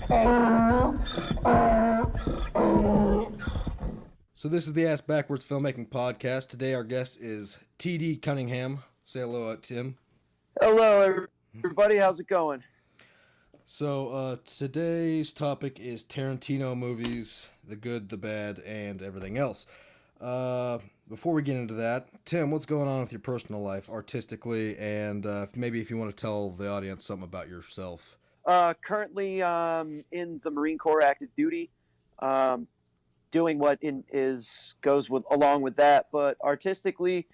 So this is the Ass Backwards Filmmaking Podcast. Today our guest is TD Cunningham. Say hello, Tim. Hello, everybody. How's it going? So today's topic is Tarantino movies, the good, the bad, and everything else. Before we get into that, Tim, what's going on with your personal life, artistically, and maybe if you want to tell the audience something about yourself. Currently in the Marine Corps active duty, doing what goes along with that, but artistically,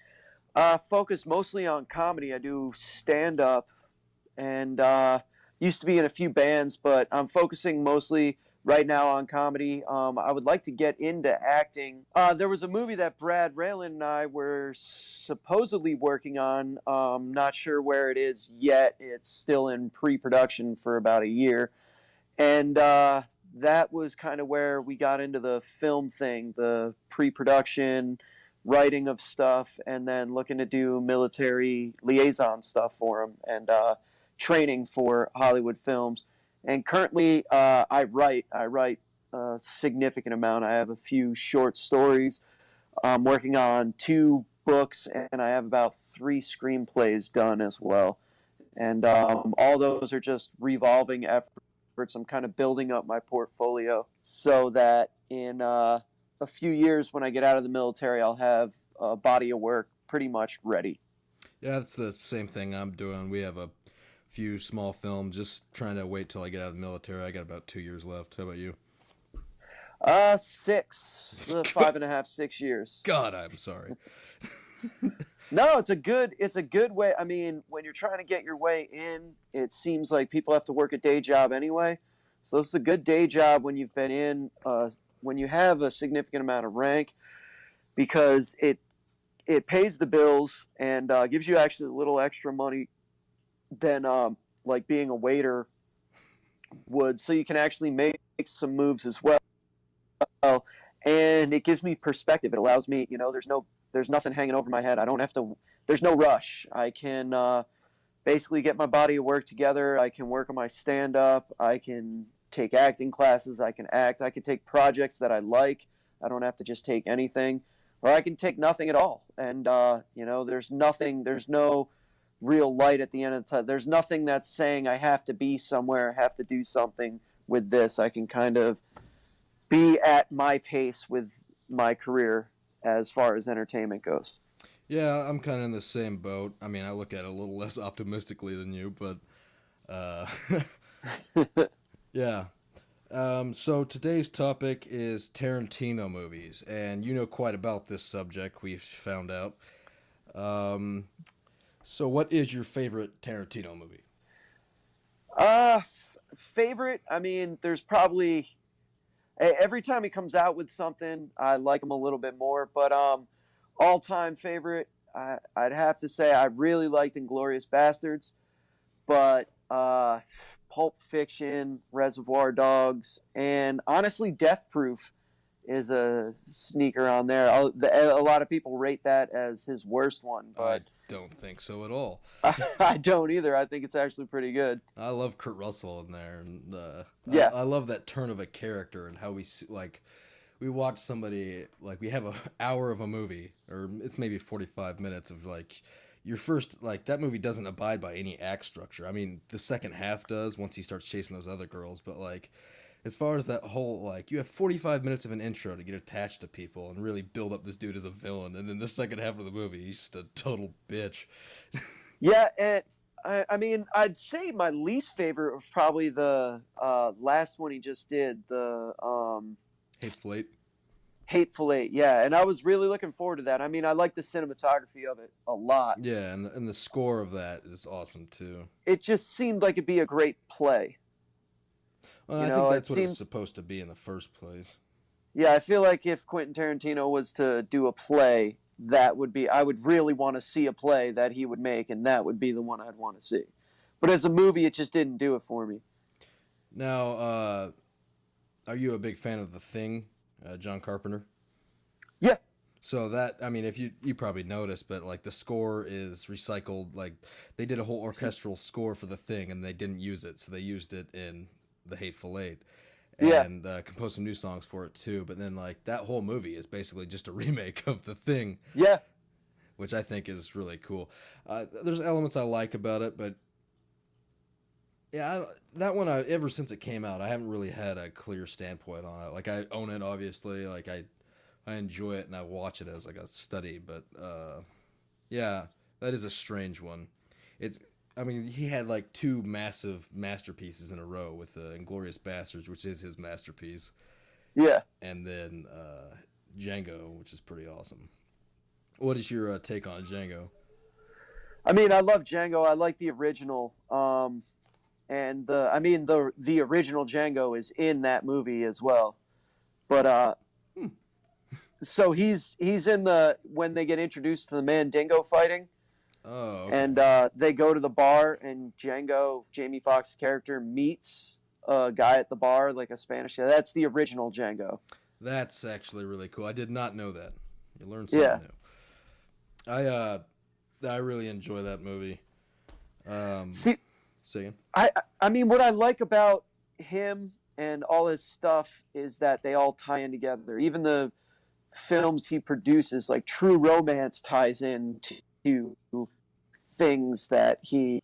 focus mostly on comedy. I do stand-up and used to be in a few bands, but I'm focusing mostly right now on comedy. I would like to get into acting. There was a movie that Brad Raylan and I were supposedly working on. Not sure where it is yet. It's still in pre-production for about a year. And that was kind of where we got into the film thing, the pre-production, writing of stuff, and then looking to do military liaison stuff for him and training for Hollywood films. And currently, I write a significant amount. I have a few short stories. I'm working on 2 books, and I have about 3 screenplays done as well. And all those are just revolving efforts. I'm kind of building up my portfolio so that in a few years, when I get out of the military, I'll have a body of work pretty much ready. Yeah, that's the same thing I'm doing. We have a few small films, just trying to wait till I get out of the military. I got about 2 years left. How about you? 6, 5.5, 6 years. God, I'm sorry. No, it's a good way. I mean, when you're trying to get your way in, it seems like people have to work a day job anyway. So it's a good day job when you've been in, when you have a significant amount of rank, because it pays the bills and gives you actually a little extra money than like being a waiter would. So you can actually make some moves as well. And it gives me perspective. It allows me, there's nothing hanging over my head. I don't have to, there's no rush. I can basically get my body of work together. I can work on my stand-up. I can take acting classes. I can act. I can take projects that I like. I don't have to just take anything. Or I can take nothing at all. And, there's no real light at the end of the tunnel. There's nothing that's saying I have to be somewhere, I have to do something with this. I can kind of be at my pace with my career as far as entertainment goes. Yeah, I'm kind of in the same boat. I mean, I look at it a little less optimistically than you, but yeah. So today's topic is Tarantino movies, and you know quite about this subject, we've found out. So what is your favorite Tarantino movie? Favorite? I mean, there's probably... Every time he comes out with something, I like him a little bit more. But all-time favorite, I'd have to say I really liked Inglourious Bastards. But Pulp Fiction, Reservoir Dogs, and honestly, Death Proof is a sneaker on there. A lot of people rate that as his worst one. But I don't think so at all. I don't either. I think it's actually pretty good. I love Kurt Russell in there, and yeah, I love that turn of a character and how we watch somebody, like, we have an hour of a movie, or it's maybe 45 minutes of, like, your first, like, that movie doesn't abide by any act structure. I mean, the second half does once he starts chasing those other girls, but, like, as far as that whole, like, you have 45 minutes of an intro to get attached to people and really build up this dude as a villain, and then the second half of the movie, he's just a total bitch. Yeah, and I mean, I'd say my least favorite was probably the last one he just did, the Hateful Eight. Hateful Eight, yeah, and I was really looking forward to that. I mean, I like the cinematography of it a lot. Yeah, and the score of that is awesome too. It just seemed like it'd be a great play. Well, I think that's what it was supposed to be in the first place. Yeah, I feel like if Quentin Tarantino was to do a play, that would be, I would really want to see a play that he would make, and that would be the one I'd want to see. But as a movie, it just didn't do it for me. Now, are you a big fan of The Thing, John Carpenter? Yeah. So that, I mean, if you probably noticed, but like the score is recycled. Like they did a whole orchestral score for The Thing, and they didn't use it, so they used it in The Hateful Eight, Yeah, and composed some new songs for it too. But then like that whole movie is basically just a remake of The Thing, yeah. which I think is really cool. There's elements I like about it, but yeah, that one, ever since it came out, I haven't really had a clear standpoint on it. Like I own it, obviously. Like I enjoy it and I watch it as like a study. But yeah, that is a strange one. It's I mean, he had like two massive masterpieces in a row with Inglorious Bastards, which is his masterpiece, Yeah. and then Django, which is pretty awesome. What is your take on Django? I mean, I love Django. I like the original. And the original Django is in that movie as well. But Hmm. so he's in the when they get introduced to the Mandingo fighting, Oh, okay. and they go to the bar, and Django, Jamie Foxx's character, meets a guy at the bar, like a Spanish guy. That's the original Django. That's actually really cool. I did not know that. You learned Yeah. something new. I really enjoy that movie. See, Say again. I mean, what I like about him and all his stuff is that they all tie in together. Even the films he produces, like True Romance, ties in to things that he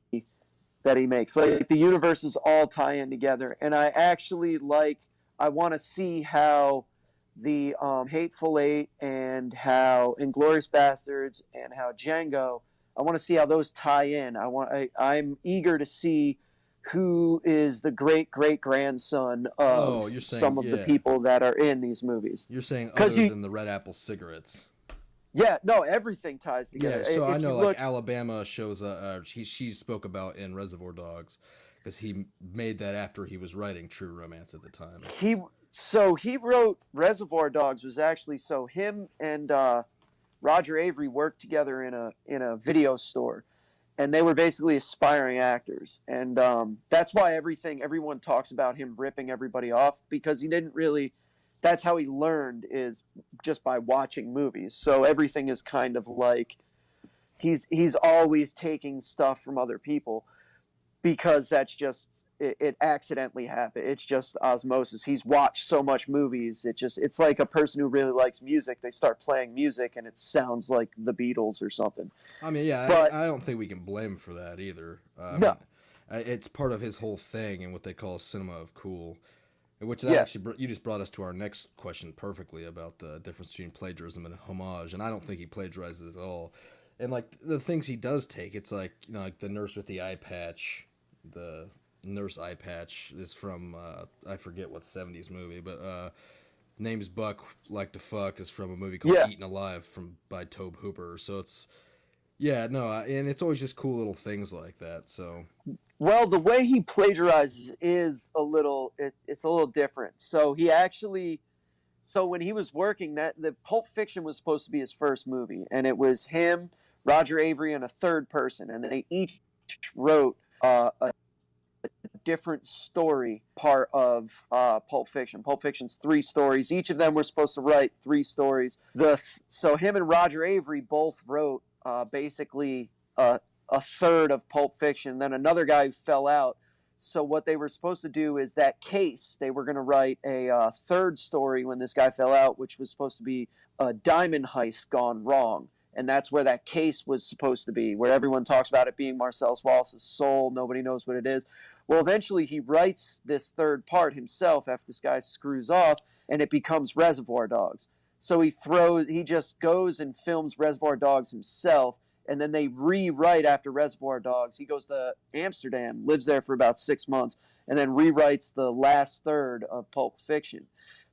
makes. Like the universes all tie in together, and I actually like. I want to see how the Hateful Eight and how Inglorious Bastards and how Django. I want to see how those tie in. I'm eager to see who is the great great grandson Oh, of you're saying some of the yeah. people that are in these movies. You're saying Because other than the Red Apple cigarettes. yeah, no, everything ties together. Yeah, so I If know you like look, Alabama shows she spoke about in Reservoir Dogs because he made that after he was writing True Romance at the time. he wrote Reservoir Dogs was actually so him and Roger Avery worked together in a video store, and they were basically aspiring actors, and that's why everyone talks about him ripping everybody off because he didn't really. That's how he learned is just by watching movies. So everything is kind of like he's always taking stuff from other people because that's just it accidentally happened. It's just osmosis. He's watched so much movies. It's like a person who really likes music. They start playing music and it sounds like the Beatles or something. I mean, yeah, But I don't think we can blame him for that either. I no, mean, it's part of his whole thing and what they call cinema of cool. Which that yeah, actually, you just brought us to our next question perfectly about the difference between plagiarism and homage, and I don't think he plagiarizes at all. And like the things he does take, it's like like the nurse with the eye patch, the nurse eye patch is from I forget what '70s movie, but name's Buck like to fuck is from a movie called yeah. Eaten Alive by Tobe Hooper. So it's yeah, no, and it's always just cool little things like that. So Well, the way he plagiarizes is it's a little different. So he actually so when he was working that the Pulp Fiction was supposed to be his first movie, and it was him, Roger Avery, and a third person, and they each wrote a different story part of Pulp Fiction. Pulp Fiction's three stories. Each of them were supposed to write three stories. So him and Roger Avery both wrote basically a third of Pulp Fiction. Then another guy who fell out. So what they were supposed to do is that case. They were going to write a third story when this guy fell out, which was supposed to be a diamond heist gone wrong. And that's where that case was supposed to be, where everyone talks about it being Marcellus Wallace's soul. Nobody knows what it is. Well, eventually he writes this third part himself after this guy screws off, and it becomes Reservoir Dogs. So he just goes and films Reservoir Dogs himself, and then they rewrite after Reservoir Dogs. He goes to Amsterdam, lives there for about 6 months, and then rewrites the last third of Pulp Fiction.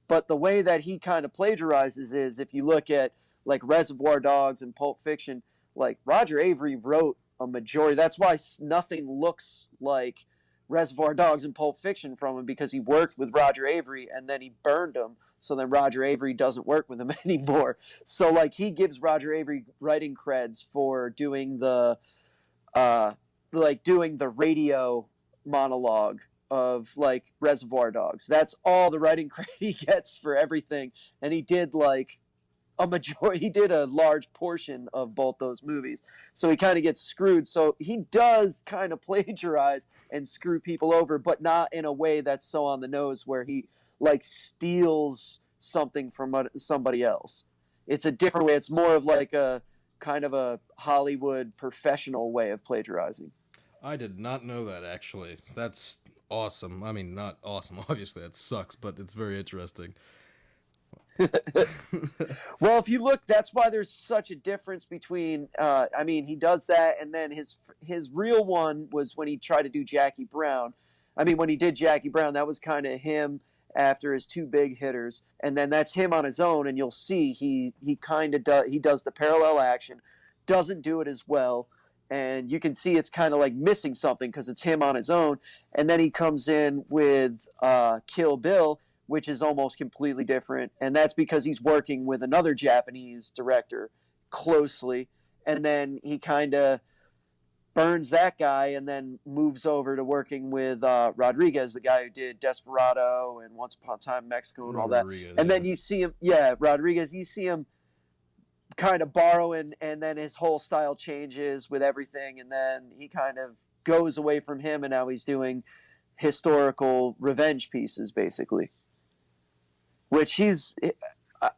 But the way that he kind of plagiarizes is if you look at like Reservoir Dogs and Pulp Fiction, like Roger Avery wrote a majority. That's why nothing looks like Reservoir Dogs and Pulp Fiction from him because he worked with Roger Avery and then he burned him. So then Roger Avery doesn't work with him anymore. So like he gives Roger Avery writing creds for doing doing the radio monologue of like Reservoir Dogs. That's all the writing credit he gets for everything. And he did like he did a large portion of both those movies, so he kind of gets screwed. So he does kind of plagiarize and screw people over, but not in a way that's so on the nose where he like steals something from somebody else. It's a different way. It's more of like a kind of a Hollywood professional way of plagiarizing. I did not know that, actually. That's awesome. I mean, not awesome, obviously, that sucks, but it's very interesting. Well, if you look, that's why there's such a difference between. I mean, he does that, and then his real one was when he tried to do Jackie Brown. I mean, when he did Jackie Brown, that was kind of him after his two big hitters, and then that's him on his own. And you'll see he kind of does the parallel action, doesn't do it as well, and you can see it's kind of like missing something because it's him on his own. And then he comes in with Kill Bill, which is almost completely different. And that's because he's working with another Japanese director closely. And then he kind of burns that guy and then moves over to working with Rodriguez, the guy who did Desperado and Once Upon a Time in Mexico and all that. And then you see him, Rodriguez, you see him kind of borrowing, and then his whole style changes with everything. And then he kind of goes away from him, and now he's doing historical revenge pieces, basically. Which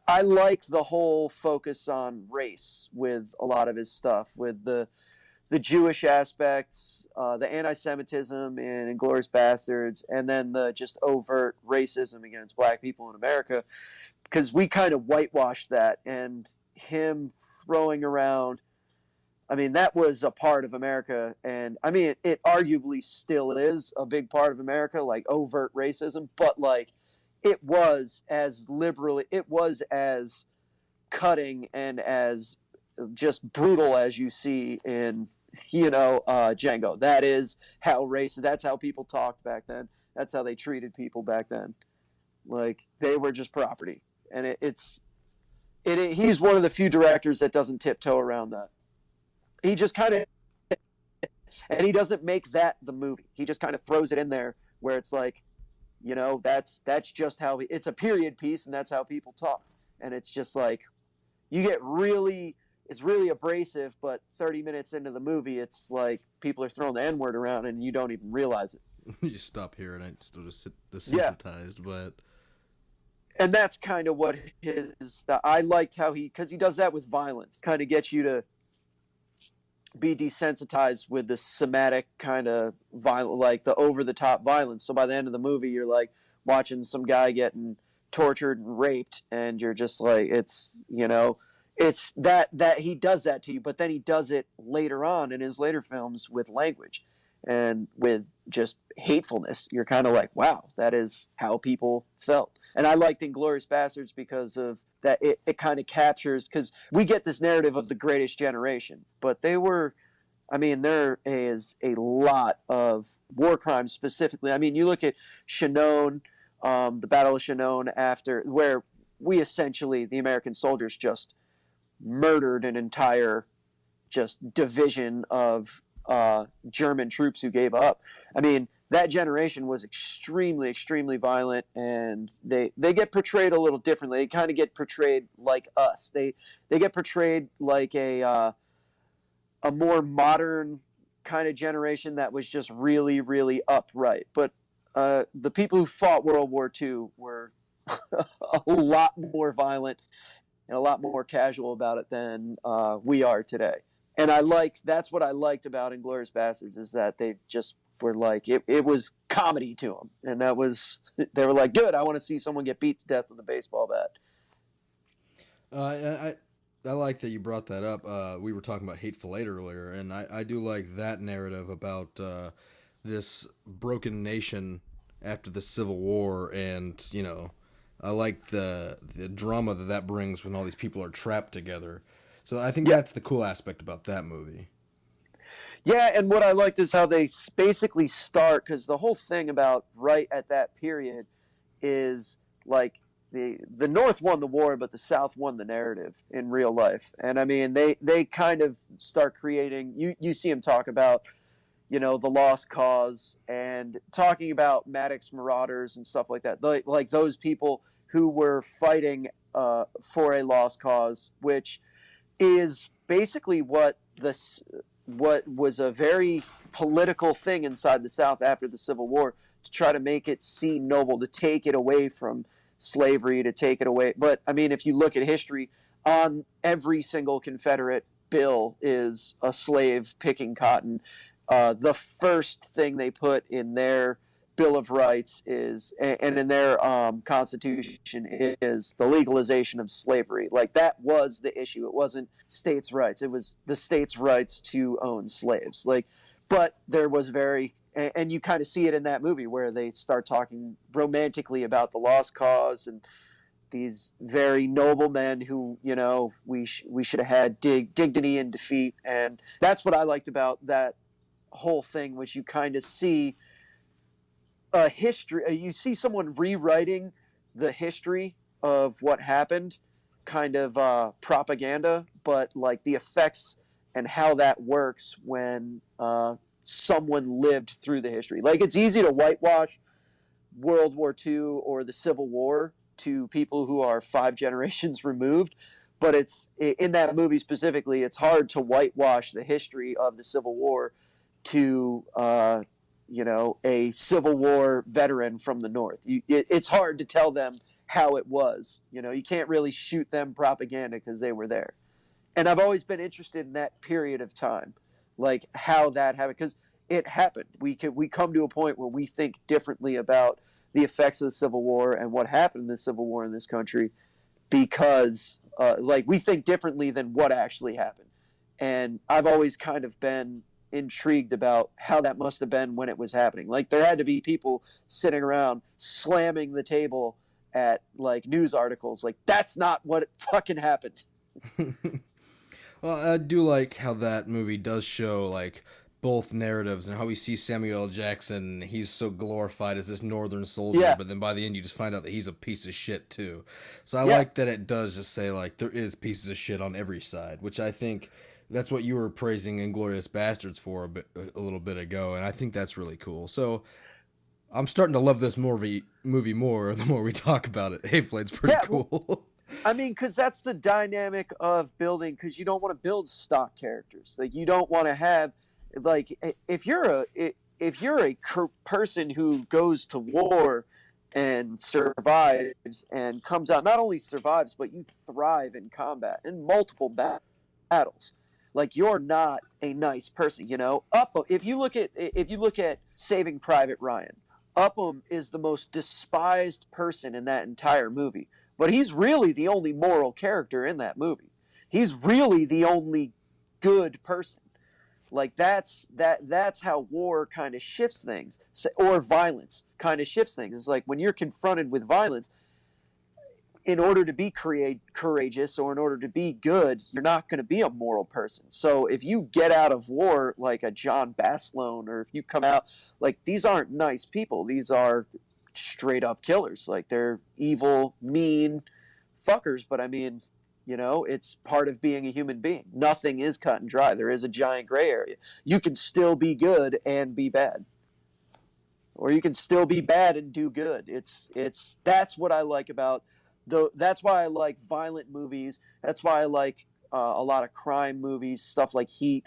I like the whole focus on race with a lot of his stuff, with the Jewish aspects, the anti-Semitism in Inglourious Bastards, and then the just overt racism against black people in America, because we kind of whitewashed that, and him throwing around, I mean, that was a part of America, and I mean, it arguably still is a big part of America, like overt racism, but like, it was as liberally, it was as cutting and as just brutal as you see in, Django. That is how racist, that's how people talked back then. That's how they treated people back then. Like, they were just property. And he's one of the few directors that doesn't tiptoe around that. He just kind of, and he doesn't make that the movie. He just kind of throws it in there where it's like, that's just how it's a period piece, and that's how people talked. And it's just like, it's really abrasive, but 30 minutes into the movie, it's like people are throwing the N-word around and you don't even realize it. You just stop hearing it, still just desensitized, but... And that's kind of what I liked how because he does that with violence, kind of gets you to be desensitized with the somatic kind of violence, like the over-the-top violence. So by the end of the movie, you're like watching some guy getting tortured and raped, and you're just like, it's that he does that to you, but then he does it later on in his later films with language and with just hatefulness. You're kind of like, wow, that is how people felt. And I liked Inglourious Bastards because of that. It kind of captures, because we get this narrative of the greatest generation, but there is a lot of war crimes specifically. I mean, you look at Chinon, the Battle of Chinon, where we essentially, the American soldiers, just murdered an entire just division of German troops who gave up. I mean, that generation was extremely, extremely violent, and they get portrayed a little differently. They kind of get portrayed like us. They get portrayed like a more modern kind of generation that was just really, really upright. But the people who fought World War II were a lot more violent and a lot more casual about it than we are today. And that's what I liked about Inglourious Bastards, is that they just were like, it was comedy to them. And they were like, good, I want to see someone get beat to death with a baseball bat. I like that you brought that up. We were talking about Hateful Eight earlier, and I do like that narrative about this broken nation after the Civil War, and, I like the drama that brings when all these people are trapped together. So I think that's the cool aspect about that movie. Yeah, and what I liked is how they basically start, because the whole thing about right at that period is like the North won the war, but the South won the narrative in real life. And I mean, they kind of start creating, you see them talk about, the Lost Cause, and talking about Maddox Marauders and stuff like that. Like those people who were fighting for a lost cause, which is basically what was a very political thing inside the South after the Civil War, to try to make it seem noble, to take it away from slavery, to take it away. But I mean, if you look at history, on every single Confederate bill is a slave picking cotton. The first thing they put in their Bill of Rights is, and in their Constitution, is the legalization of slavery. Like, that was the issue. It wasn't states' rights. It was the states' rights to own slaves. Like, but there was and you kind of see it in that movie where they start talking romantically about the lost cause and these very noble men who, we should have had dignity in defeat. And that's what I liked about that whole thing, which you kind of see a history. You see someone rewriting the history of what happened, kind of propaganda, but like the effects and how that works when someone lived through the history. Like, it's easy to whitewash World War II or the Civil War to people who are 5 generations removed, but it's in that movie specifically, it's hard to whitewash the history of the Civil War to a Civil War veteran from the North. It's hard to tell them how it was. You can't really shoot them propaganda because they were there. And I've always been interested in that period of time, like how that happened, because it happened. We come to a point where we think differently about the effects of the Civil War and what happened in the Civil War in this country, because we think differently than what actually happened. And I've always kind of been intrigued about how that must have been when it was happening. Like, there had to be people sitting around slamming the table at like news articles, like, that's not what fucking happened. Well, I do like how that movie does show like both narratives, and how we see Samuel L. Jackson. He's so glorified as this Northern soldier, Yeah. but then by the end you just find out that he's a piece of shit too. So I like that it does just say like there is pieces of shit on every side, which I think that's what you were praising Inglourious Bastards for a little bit ago, and I think that's really cool. So I'm starting to love this movie more the more we talk about it. Hateflade's pretty cool. I mean, because that's the dynamic of building, because you don't want to build stock characters. Like, you don't want to have, like, if you're a person who goes to war and survives and comes out, not only survives, but you thrive in combat, in multiple battles. Like, you're not a nice person, if you look at Saving Private Ryan, Upham is the most despised person in that entire movie, but he's really the only moral character in that movie. He's really the only good person. Like, that's how war kind of shifts things, or violence kind of shifts things. It's like, when you're confronted with violence, in order to be courageous, or in order to be good, you're not going to be a moral person. So if you get out of war like a John Baslone, or if you come out, like, these aren't nice people. These are straight up killers. Like, they're evil, mean fuckers. But I mean, it's part of being a human being. Nothing is cut and dry. There is a giant gray area. You can still be good and be bad, or you can still be bad and do good. That's what I like about that's why I like violent movies. That's why I like a lot of crime movies, stuff like Heat,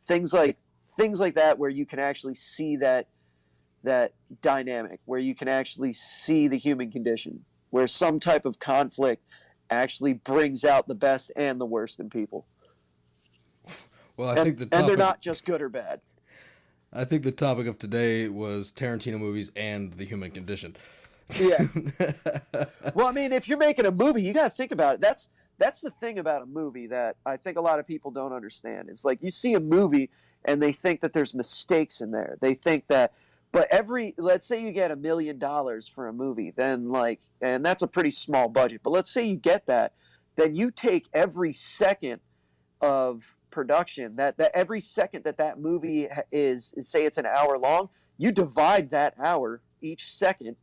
things like that, where you can actually see that dynamic, where you can actually see the human condition, where some type of conflict actually brings out the best and the worst in people. Well, I think they're not just good or bad. I think the topic of today was Tarantino movies and the human condition. Yeah. Well, I mean, if you're making a movie, you got to think about it. That's the thing about a movie that I think a lot of people don't understand. It's like, you see a movie and they think that there's mistakes in there. They think that, but let's say you get $1 million for a movie, then and that's a pretty small budget. But let's say you get that, then you take every second of production, that every second that movie is, say it's an hour long, you divide that hour, each second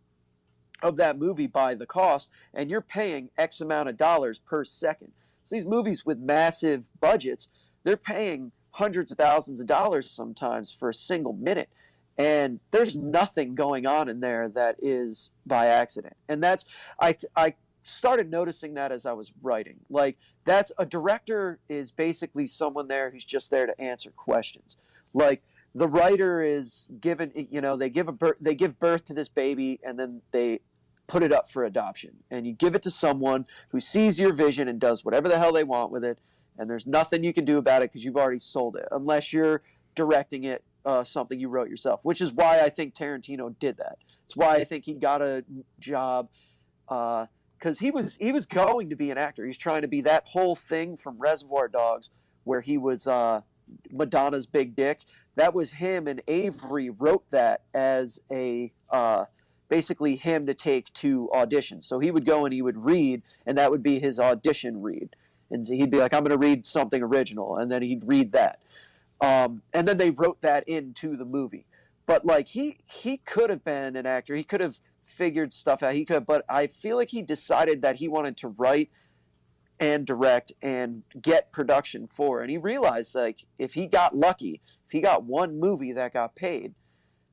of that movie, by the cost, and you're paying X amount of dollars per second. So these movies with massive budgets, they're paying hundreds of thousands of dollars sometimes for a single minute, and there's nothing going on in there that is by accident. And that's, I started noticing that as I was writing. Like, that's a director is basically someone there who's just there to answer questions. Like, the writer is given, they give birth to this baby, and then they put it up for adoption, and you give it to someone who sees your vision and does whatever the hell they want with it, and there's nothing you can do about it because you've already sold it, unless you're directing it, something you wrote yourself, which is why I think Tarantino did that. It's why I think he got a job, because he was going to be an actor. He's trying to be that whole thing from Reservoir Dogs, where he was Madonna's big dick. That was him, and Avery wrote that as a basically him to take to auditions. So he would go and he would read, and that would be his audition read. And he'd be like, I'm going to read something original, and then he'd read that. And then they wrote that into the movie. But like he could have been an actor. He could have figured stuff out. But I feel like he decided that he wanted to write and direct and get production for. And he realized, like, if he got lucky, if he got one movie that got paid,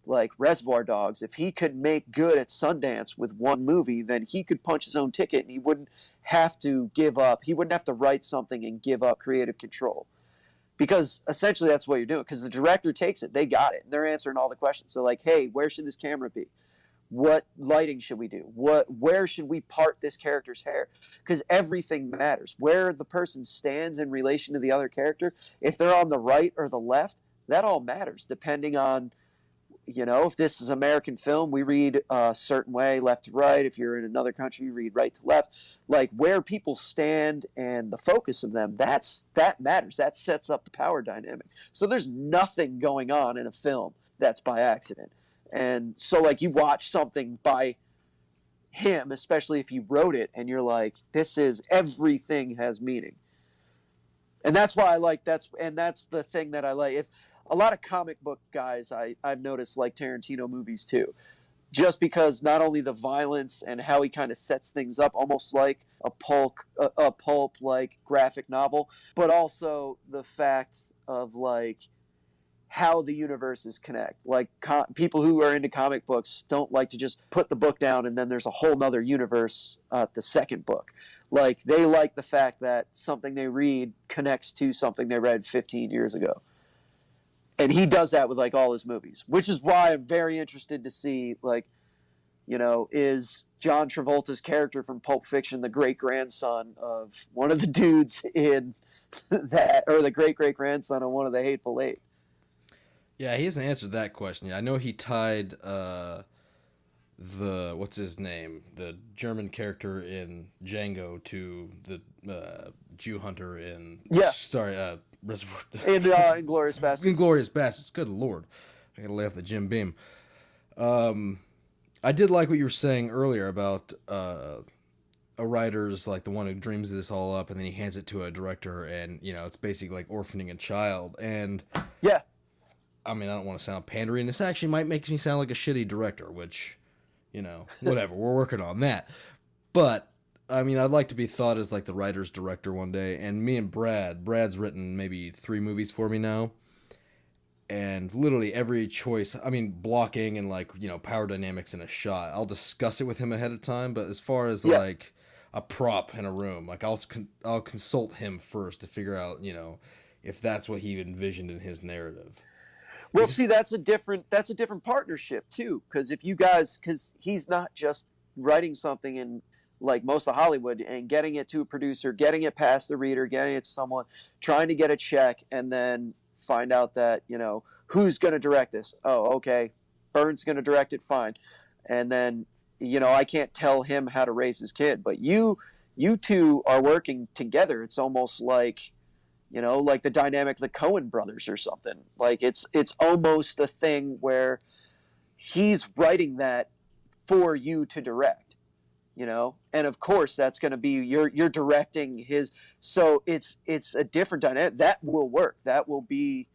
like Reservoir Dogs, if he could make good at Sundance with one movie, then he could punch his own ticket, and he wouldn't have to give up. He wouldn't have to write something and give up creative control. Because essentially that's what you're doing. Because the director takes it, they got it, and they're answering all the questions. So like, hey, where should this camera be? What lighting should we do? Where should we part this character's hair? Because everything matters. Where the person stands in relation to the other character, if they're on the right or the left, that all matters, depending on, if this is American film, we read a certain way, left to right. If you're in another country, you read right to left. Like, where people stand and the focus of them, that matters. That sets up the power dynamic. So there's nothing going on in a film that's by accident. And so, like, you watch something by him, especially if you wrote it, and you're like, everything has meaning. And that's why I like, that's the thing that I like. If a lot of comic book guys, I've noticed, like Tarantino movies too, just because not only the violence and how he kind of sets things up, almost like a pulp like graphic novel, but also the fact of like how the universes connect. Like people who are into comic books don't like to just put the book down and then there's a whole nother universe at the second book. Like, they like the fact that something they read connects to something they read 15 years ago. And he does that with like all his movies, which is why I'm very interested to see, like, is John Travolta's character from Pulp Fiction the great-grandson of one of the dudes in that, or the great-great-grandson of one of the Hateful Eight? Yeah, he hasn't answered that question yet. I know he tied what's his name, the German character in Django to the Jew hunter in Reservoir Inglourious Basterds. Inglourious Basterds. Good lord, I gotta lay off the Jim Beam. I did like what you were saying earlier about a writer's like the one who dreams this all up and then he hands it to a director, and it's basically like orphaning a child. And yeah, I mean, I don't want to sound pandering. This actually might make me sound like a shitty director, which, whatever. We're working on that. But, I mean, I'd like to be thought as like the writer's director one day. And me and Brad's written maybe 3 movies for me now. And literally every choice, I mean, blocking and like, power dynamics in a shot, I'll discuss it with him ahead of time. But as far as like a prop in a room, like I'll consult him first to figure out, if that's what he envisioned in his narrative. Well, see, that's a different partnership too, because he's not just writing something in like most of Hollywood and getting it to a producer, getting it past the reader, getting it to someone, trying to get a check, and then find out that who's going to direct this. Oh, okay, Byrne's going to direct it, fine, and then I can't tell him how to raise his kid, but you two are working together. It's almost like, like the dynamic of the Coen brothers or something. Like it's almost a thing where he's writing that for you to direct, and of course that's going to be you're directing his. So it's a different dynamic that will work. That'll be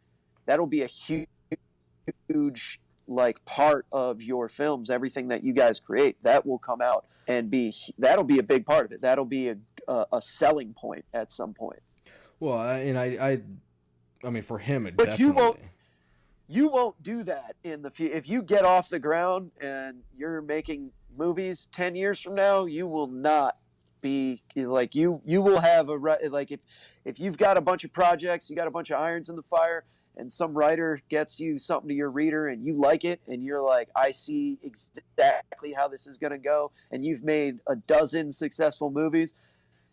a huge like part of your films. Everything that you guys create, that will come out and that'll be a big part of it. That'll be a selling point at some point. Well, I mean, for him, it but definitely. You won't do that in the future. If you get off the ground and you're making movies 10 years from now, you will not be like you will have like if you've got a bunch of projects, you got a bunch of irons in the fire, and some writer gets you something to your reader and you like it and you're like, I see exactly how this is going to go, and you've made a dozen successful movies,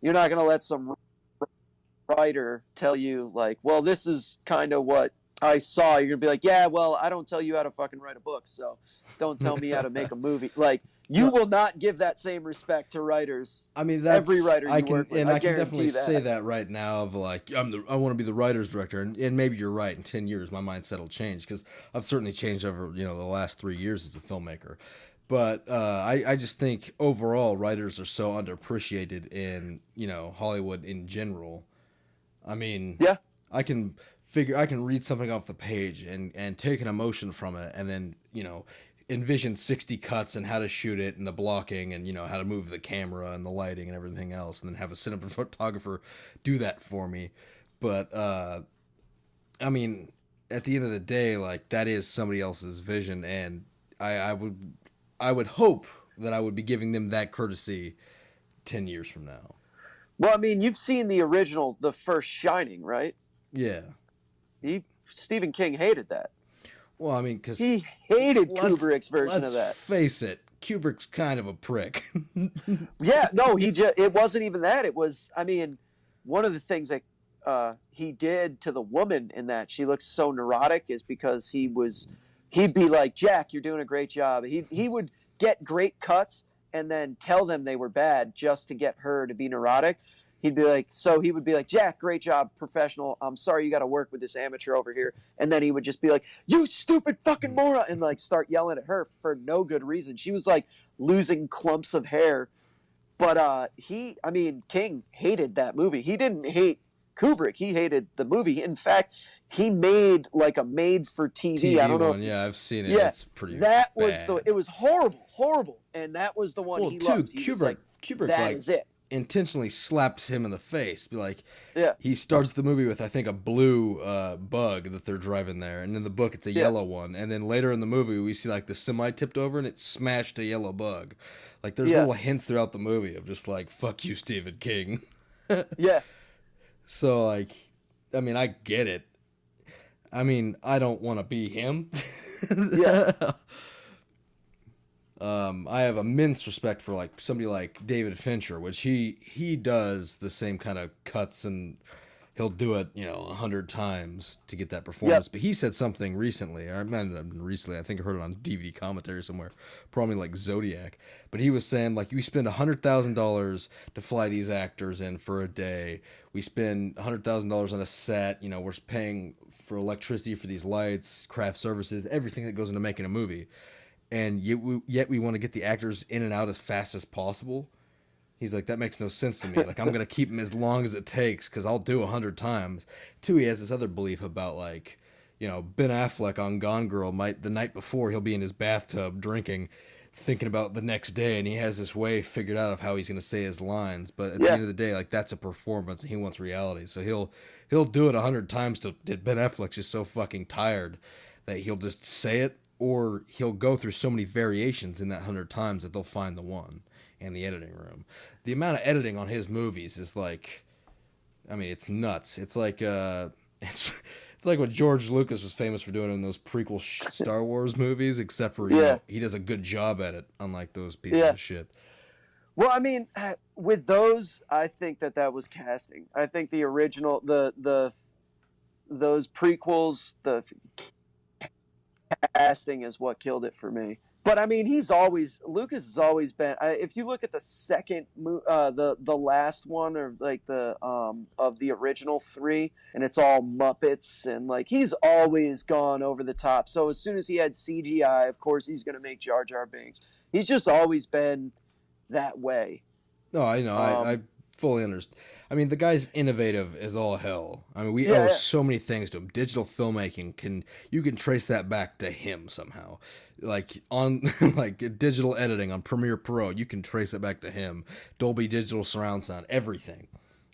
you're not going to let some writer tell you like, well, this is kind of what I saw. You're gonna be like, yeah, well, I don't tell you how to fucking write a book, so don't tell me how to make a movie. Like, you will not give that same respect to writers. I mean, that's, every writer you work with. and I can definitely that. say that right now. Of like, I want to be the writer's director, and maybe you're right. In 10 years, my mindset will change because I've certainly changed over the last 3 years as a filmmaker. But I just think overall, writers are so underappreciated in Hollywood in general. I mean, yeah, I can read something off the page and take an emotion from it, and then envision 60 cuts and how to shoot it and the blocking and how to move the camera and the lighting and everything else, and then have a cinematographer do that for me. But I mean, at the end of the day, like, that is somebody else's vision, and I would hope that I would be giving them that courtesy 10 years from now. Well, I mean, you've seen the original, the first Shining, right? Yeah. Stephen King hated that. Well, I mean, because he hated Kubrick's version of that. Let's face it, Kubrick's kind of a prick. Yeah, no, it wasn't even that. It was, I mean, one of the things that he did to the woman in that she looks so neurotic is because he'd be like, Jack, you're doing a great job. He would get great cuts and then tell them they were bad just to get her to be neurotic. He would be like, Jack, great job, professional. I'm sorry you got to work with this amateur over here. And then he would just be like, you stupid fucking moron, and like start yelling at her for no good reason. She was like losing clumps of hair. But King hated that movie. He didn't hate Kubrick. He hated the movie. In fact, he made like a made-for-TV. I don't know. Yeah, I've seen it. Yeah, it's pretty. That bad. was it was horrible, and that was the one he loved. Kubrick, that is it. Intentionally slapped him in the face. Be like, yeah. He starts the movie with, I think, a blue bug that they're driving there, and in the book it's a yellow one, and then later in the movie we see like the semi tipped over and it smashed a yellow bug. Like, there's little hints throughout the movie of just like, fuck you, Stephen King. Yeah. So like, I mean, I get it. I mean, I don't want to be him. Yeah. I have immense respect for like somebody like David Fincher, which he does the same kind of cuts, and he'll do it 100 times to get that performance. Yep. But he said something recently. I think I heard it on DVD commentary somewhere, probably like Zodiac. But he was saying like, we spend $100,000 to fly these actors in for a day. We spend $100,000 on a set. We're paying for electricity for these lights, craft services, everything that goes into making a movie. And yet we want to get the actors in and out as fast as possible. He's like, that makes no sense to me. Like, I'm going to keep them as long as it takes because I'll do 100 times. Too, he has this other belief about, like, Ben Affleck on Gone Girl the night before, he'll be in his bathtub drinking, thinking about the next day, and he has this way figured out of how he's going to say his lines. But at the end of the day, like, that's a performance, and he wants reality. So he'll do it 100 times till Ben Affleck's just so fucking tired that he'll just say it, or he'll go through so many variations in that 100 times that they'll find the one in the editing room. The amount of editing on his movies is like, I mean, it's nuts. It's like it's like what George Lucas was famous for doing in those prequel Star Wars movies, except for he does a good job at it, unlike those pieces of shit. Well, I mean, with those, I think that was casting. I think the original, those prequels, the casting is what killed it for me. But I mean, Lucas has always been. If you look at the second, the last one, or like the of the original three, and it's all Muppets, and like he's always gone over the top. So as soon as he had CGI, of course he's going to make Jar Jar Binks. He's just always been that way. No, I know. I fully understand. I mean, the guy's innovative as all hell. I mean, we owe so many things to him. Digital filmmaking you can trace that back to him somehow. Like on like digital editing on Premiere Pro, you can trace it back to him. Dolby Digital surround sound, everything.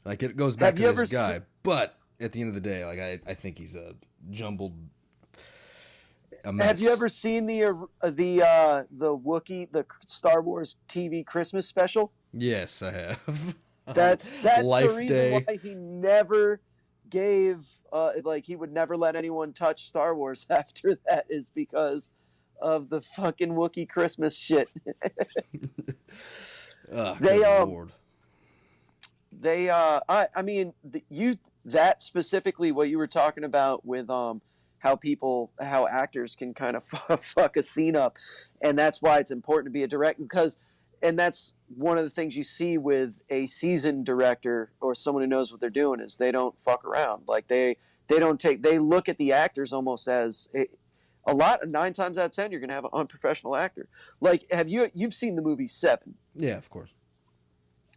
Like, it goes back to this guy. But at the end of the day, like I think he's a jumbled. a mess. Have you ever seen the Wookiee, the Star Wars TV Christmas special? Yes, I have. That's the Life reason Day. why he never gave like he would never let anyone touch Star Wars after that, is because of the fucking Wookiee Christmas shit. Oh, They good Lord. I mean that specifically what you were talking about with how actors can kind of fuck a scene up, and that's why it's important to be a director, because and that's one of the things you see with a seasoned director or someone who knows what they're doing is they don't fuck around. Like they look at the actors almost as a lot, 9 times out of 10 you're gonna have an unprofessional actor. Like you've seen the movie Seven? Yeah, of course.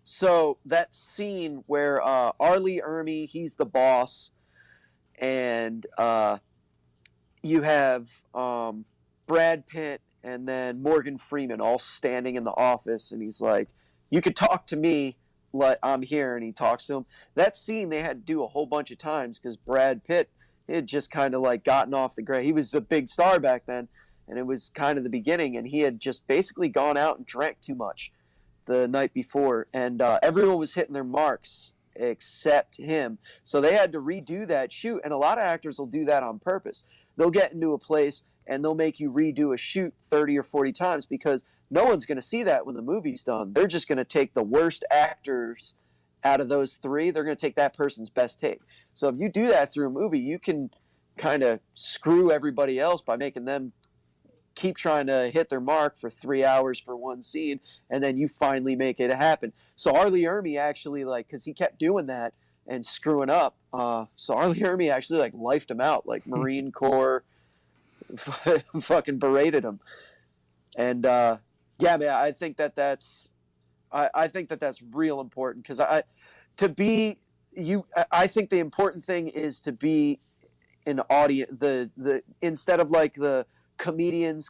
So that scene where Arlie Ermy, he's the boss, and you have Brad Pitt and then Morgan Freeman all standing in the office, and he's like, "You could talk to me, like I'm here," and he talks to him. That scene they had to do a whole bunch of times because Brad Pitt had just kind of like gotten off the ground. He was a big star back then, and it was kind of the beginning, and he had just basically gone out and drank too much the night before, and everyone was hitting their marks except him. So they had to redo that shoot, and a lot of actors will do that on purpose. They'll get into a place and they'll make you redo a shoot 30 or 40 times because no one's going to see that when the movie's done. They're just going to take the worst actors out of those three. They're going to take that person's best take. So if you do that through a movie, you can kind of screw everybody else by making them keep trying to hit their mark for 3 hours for one scene, and then you finally make it happen. So Arlie Ermy actually, like, because he kept doing that and screwing up, so Arlie Ermy actually like lifed him out, like Marine Corps fucking berated him. And yeah, man, I think that's real important, because I think the important thing is to be an audience, the instead of like the comedian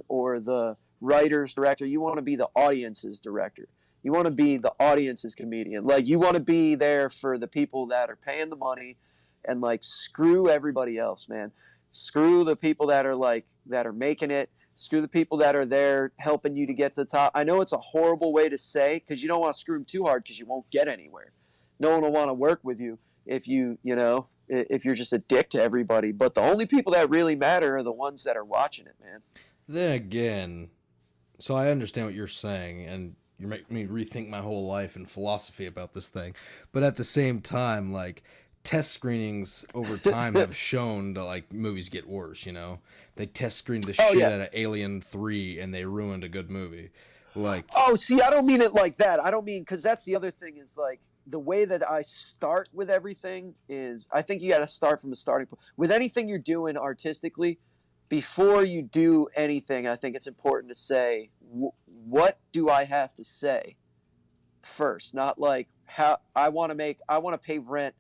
or the writer's director, you want to be the audience's director. You want to be the audience's comedian. Like, you want to be there for the people that are paying the money, and like screw everybody else, man. Screw the people that are making it. Screw the people that are there helping you to get to the top. I know it's a horrible way to say, because you don't want to screw them too hard, because you won't get anywhere. No one will want to work with you if if you're just a dick to everybody. But the only people that really matter are the ones that are watching it, man. Then again, so I understand what you're saying, and you're making me rethink my whole life and philosophy about this thing. But at the same time, like, test screenings over time have shown that, like, movies get worse, you know? They test screened the shit out of Alien 3, and they ruined a good movie. Like, oh, see, I don't mean it like that. I don't mean, because that's the other thing is, like, the way that I start with everything is, I think you got to start from a starting point. With anything you're doing artistically, before you do anything, I think it's important to say, what do I have to say first? Not like, how I want to pay rent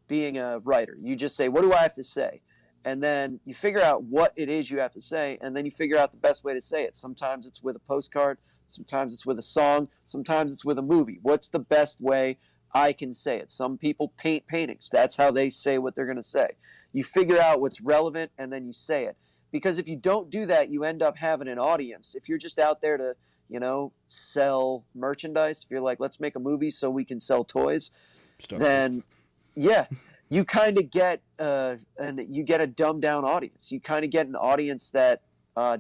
being a writer. You just say, what do I have to say? And then you figure out what it is you have to say, and then you figure out the best way to say it. Sometimes it's with a postcard, sometimes it's with a song, sometimes it's with a movie. What's the best way I can say it? Some people paint paintings. That's how they say what they're going to say. You figure out what's relevant, and then you say it. Because if you don't do that, you end up having an audience. If you're just out there to, sell merchandise, if you're like, let's make a movie so we can sell toys, then, yeah, you kind of get a dumbed down audience. You kind of get an audience that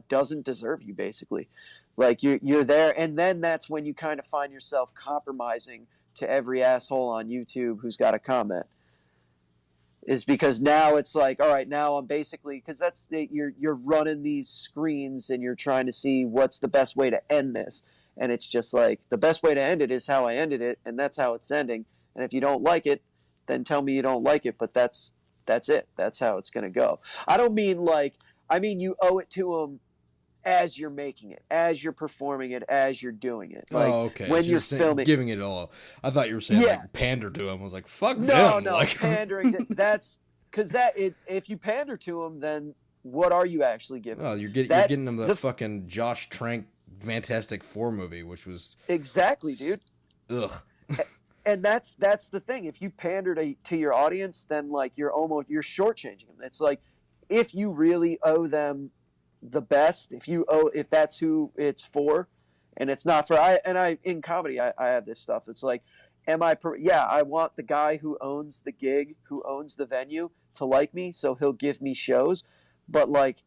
doesn't deserve you, basically. Like, you're there, and then that's when you kind of find yourself compromising to every asshole on YouTube who's got a comment. Is because now it's like, all right, now I'm basically, because you're running these screens and you're trying to see what's the best way to end this, and it's just like, the best way to end it is how I ended it, and that's how it's ending. And if you don't like it, then tell me you don't like it. But that's it. That's how it's gonna go. I don't mean you owe it to them as you're making it, as you're performing it, as you're doing it. Like, okay. When so you're filming, giving it all. I thought you were saying like pander to him. I was like, fuck no, them. no, like... pandering. That's because if you pander to them, then what are you actually giving? Oh, you're getting them the fucking Josh Trank Fantastic Four movie, which was exactly, dude. Ugh. And that's the thing. If you pander to your audience, then like you're shortchanging them. It's like, if you really owe them the best, if that's who it's for, and it's not for I in comedy I have this stuff. It's like, yeah, I want the guy who owns the gig, who owns the venue, to like me, so he'll give me shows. But like,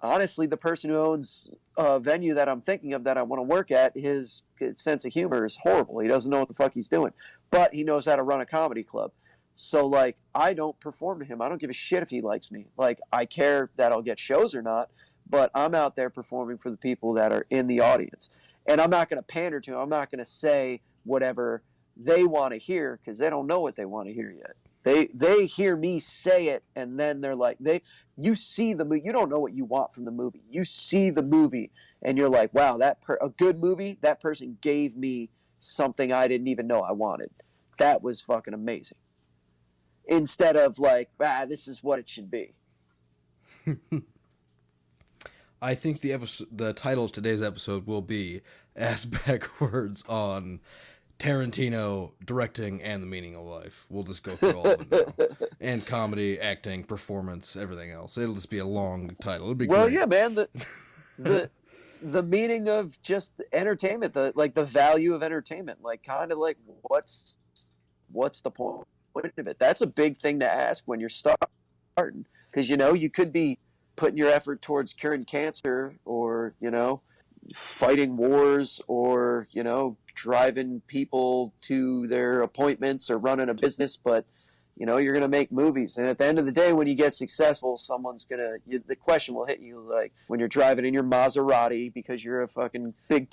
honestly, the person who owns a venue that I'm thinking of that I want to work at, his sense of humor is horrible. He doesn't know what the fuck he's doing, but he knows how to run a comedy club. So like, I don't perform to him. I don't give a shit if he likes me. Like, I care that I'll get shows or not, but I'm out there performing for the people that are in the audience. And I'm not going to pander to them. I'm not going to say whatever they want to hear, because they don't know what they want to hear yet. They hear me say it, and then they're like, you see the movie. You don't know what you want from the movie. You see the movie, and you're like, wow, a good movie. That person gave me something I didn't even know I wanted. That was fucking amazing. Instead of like, this is what it should be. I think the title of today's episode will be Ass Backwards on Tarantino directing and the meaning of life. We'll just go through all of it now. And comedy, acting, performance, everything else. It'll just be a long title. It'll be great. Well, yeah, man. The meaning of just entertainment, the value of entertainment, like kind of like what's the point of it? That's a big thing to ask when you're starting, because you could be putting your effort towards curing cancer, or fighting wars, or driving people to their appointments, or running a business, but you're gonna make movies. And at the end of the day, when you get successful, the question will hit you, like when you're driving in your Maserati because you're a fucking big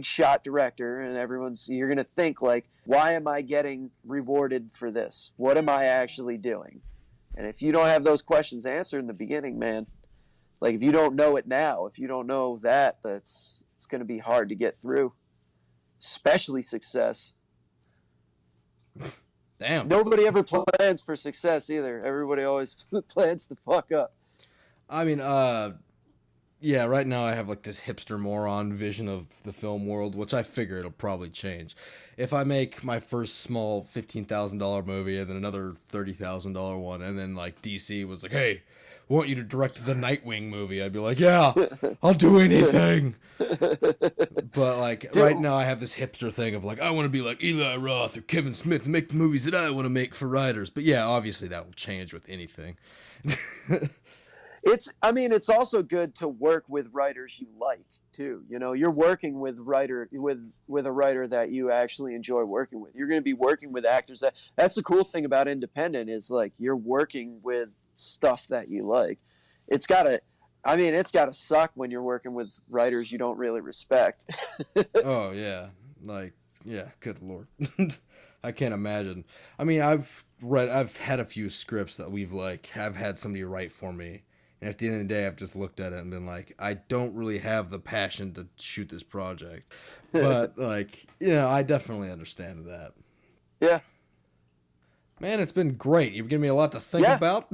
shot director, and you're gonna think like, why am I getting rewarded for this? What am I actually doing? And if you don't have those questions answered in the beginning, man, like if you don't know it now, if you don't know it's going to be hard to get through, especially success. Damn. Nobody ever plans for success either. Everybody always plans to fuck up. I mean, yeah, right now I have like this hipster moron vision of the film world, which I figure it'll probably change. If I make my first small $15,000 movie and then another $30,000 one, and then like DC was like, hey, we want you to direct the Nightwing movie, I'd be like, yeah, I'll do anything. But like right now I have this hipster thing of like, I want to be like Eli Roth or Kevin Smith and make the movies that I want to make for writers. But yeah, obviously that will change with anything. It's also good to work with writers you like too. You're working with a writer that you actually enjoy working with. You're going to be working with actors that's the cool thing about independent, is like you're working with stuff that you like. It's gotta suck when you're working with writers you don't really respect. Oh yeah. Like, yeah, good Lord. I can't imagine. I mean, I've had a few scripts that I've had somebody write for me. And at the end of the day, I've just looked at it and been like, I don't really have the passion to shoot this project. But, like, I definitely understand that. Yeah. Man, it's been great. You've given me a lot to think about.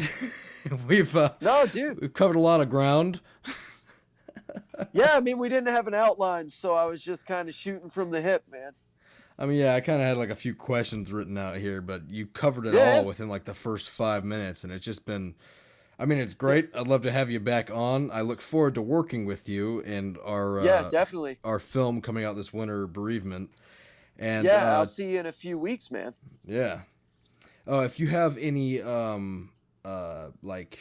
We've covered a lot of ground. Yeah, I mean, we didn't have an outline, so I was just kind of shooting from the hip, man. I mean, yeah, I kind of had like a few questions written out here, but you covered it all within like the first 5 minutes, and it's just been... I mean, it's great. I'd love to have you back on. I look forward to working with you and definitely our film coming out this winter, Bereavement. And I'll see you in a few weeks, man. Yeah. If you have any like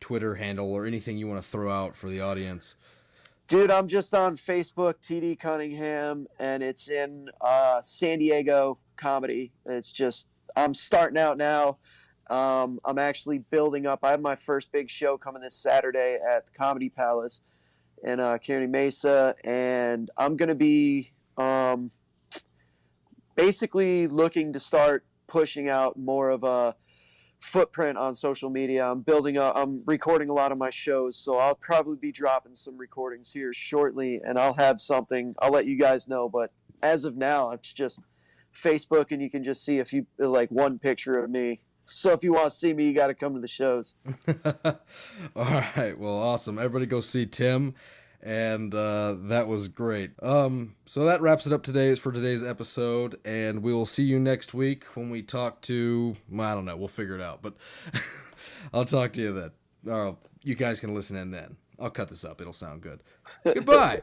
Twitter handle or anything you want to throw out for the audience. Dude, I'm just on Facebook, TD Cunningham, and it's in San Diego comedy. It's just, I'm starting out now. I'm actually building up. I have my first big show coming this Saturday at the Comedy Palace in Kearney Mesa, and I'm going to be basically looking to start pushing out more of a footprint on social media. I'm recording a lot of my shows, so I'll probably be dropping some recordings here shortly, and I'll have something. I'll let you guys know, but as of now, it's just Facebook, and you can just see one picture of me. So if you want to see me, you got to come to the shows. All right. Well, awesome. Everybody go see Tim. And that was great. So that wraps it up for today's episode. And we will see you next week when we talk to, I don't know, we'll figure it out. But I'll talk to you then. Or you guys can listen in then. I'll cut this up. It'll sound good. Goodbye.